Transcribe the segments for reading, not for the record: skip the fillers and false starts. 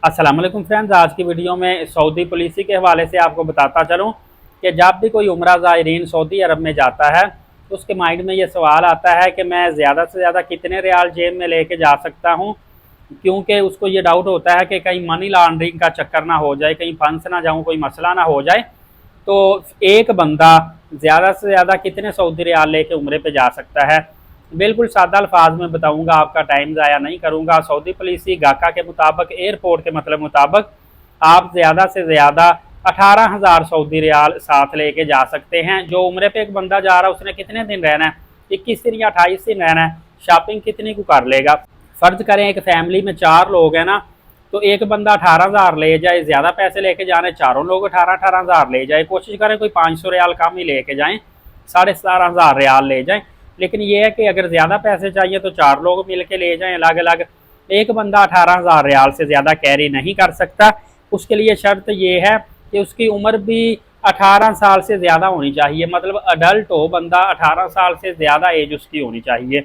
अस्सलाम वालेकुम फ्रेंड्स, आज की वीडियो में सऊदी पॉलिसी के हवाले से आपको बताता चलूँ कि जब भी कोई उम्रा ज़ायरीन सऊदी अरब में जाता है तो उसके माइंड में ये सवाल आता है कि मैं ज़्यादा से ज़्यादा कितने रियाल जेब में लेके जा सकता हूँ, क्योंकि उसको ये डाउट होता है कि कहीं मनी लॉन्ड्रिंग का चक्कर ना हो जाए, कहीं फंस ना जाऊँ, कोई मसला ना हो जाए। तो एक बंदा ज़्यादा से ज़्यादा कितने सऊदी रियाल लेके उम्रे पे जा सकता है। बिल्कुल सादा अल्फाज में बताऊंगा, आपका टाइम ज़ाया नहीं करूंगा। सऊदी पॉलिसी गाका के मुताबिक, एयरपोर्ट के मतलब मुताबिक आप ज़्यादा से ज़्यादा 18,000 सऊदी रियाल साथ लेके जा सकते हैं। जो उम्रे पे एक बंदा जा रहा है उसने कितने दिन रहना है, 21 दिन या 28 दिन रहना है, शॉपिंग कितनी को कर लेगा। फ़र्ज करें एक फैमिली में 4 लोग हैं ना, तो एक बंदा 18,000 ले जाए, ज़्यादा पैसे लेके जाने, चारों लोग 18,000 ले जाए। कोशिश करें कोई 500 रियाल कम ही लेके जाएं, 17,500 रियाल ले जाएं। लेकिन यह है कि अगर ज़्यादा पैसे चाहिए तो 4 लोग मिल के ले जाएं अलग अलग। एक बंदा 18,000 रियाल से ज़्यादा कैरी नहीं कर सकता। उसके लिए शर्त ये है कि उसकी उम्र भी 18 साल से ज़्यादा होनी चाहिए, मतलब अडल्ट हो बंदा, 18 साल से ज़्यादा एज उसकी होनी चाहिए।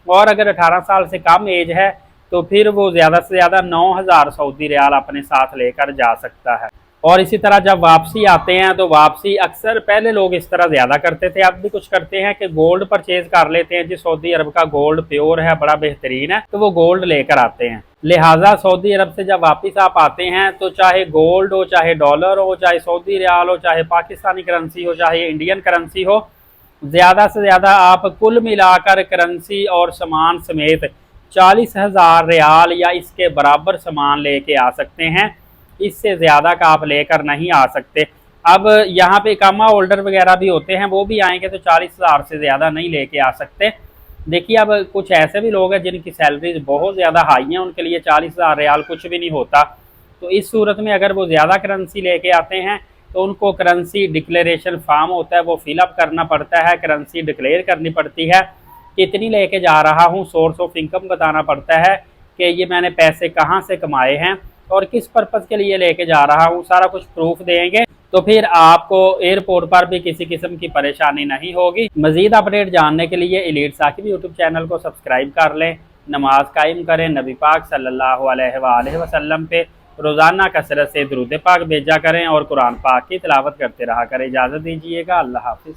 और अगर 18 साल से कम एज है तो फिर वो ज़्यादा से ज़्यादा 9,000 सऊदी रियाल अपने साथ लेकर जा सकता है। और इसी तरह जब वापसी आते हैं तो वापसी अक्सर पहले लोग इस तरह ज़्यादा करते थे, अब भी कुछ करते हैं कि गोल्ड परचेज कर लेते हैं। जी सऊदी अरब का गोल्ड प्योर है, बड़ा बेहतरीन है, तो वो गोल्ड लेकर आते हैं। लिहाजा सऊदी अरब से जब वापस आप आते हैं तो चाहे गोल्ड हो, चाहे डॉलर हो, चाहे सऊदी रियाल हो, चाहे पाकिस्तानी करेंसी हो, चाहे इंडियन करेंसी हो, ज़्यादा से ज़्यादा आप कुल मिलाकर करेंसी और सामान समेत 40,000 रियाल या इसके बराबर सामान लेके आ सकते हैं। इससे ज़्यादा का आप लेकर नहीं आ सकते। अब यहाँ पे इकामा होल्डर वगैरह भी होते हैं, वो भी आएंगे तो 40,000 से ज़्यादा नहीं लेके आ सकते। देखिए अब कुछ ऐसे भी लोग हैं जिनकी सैलरीज बहुत ज़्यादा हाई हैं, उनके लिए 40,000 रियाल कुछ भी नहीं होता। तो इस सूरत में अगर वो ज़्यादा करेंसी लेके आते हैं तो उनको करेंसी डिक्लेरेशन फॉर्म होता है, वो फिलअप करना पड़ता है, करेंसी डिक्लेयर करनी पड़ती है, कितनी लेके जा रहा हूँ, सोर्स ऑफ इनकम बताना पड़ता है कि ये मैंने पैसे कहाँ से कमाए हैं और किस पर्पज़ के लिए लेके जा रहा हूँ, सारा कुछ प्रूफ देंगे तो फिर आपको एयरपोर्ट पर भी किसी किस्म की परेशानी नहीं होगी। मज़ीद अपडेट जानने के लिए एलीट साकिब यूट्यूब चैनल को सब्सक्राइब कर लें, नमाज कायम करें, नबी पाक सल्लल्लाहु अलैहि वसल्लम पे रोज़ाना कसरत से दुरूद पाक भेजा करें और कुरान पाक की तिलावत करते रहा करें। इजाज़त दीजिएगा, अल्लाह हाफ़िज़।